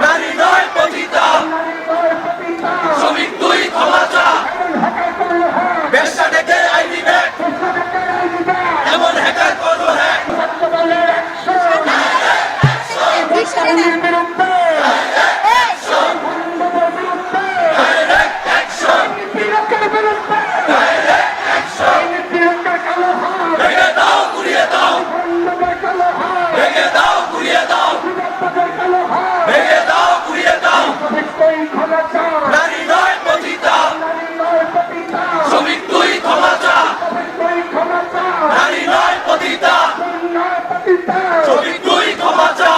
নারী নয় পতিতা, শ্রমিক তুই ক্ষমা চা। বেশ্যা ডেকে আইনি ব্যাগ, এমন হ্যাকার করো হ্যাক। ভেঙে দাও গুড়িয়ে দাও, ভেঙে দাও গুড়িয়ে দাও, ভেঙে দাও গুড়িয়ে দাও। নারী নয় পতিতা, শ্রমিক তুই ক্ষমা চা। নারী নয় পতিতা, শ্রমিক তুই ক্ষমা চা।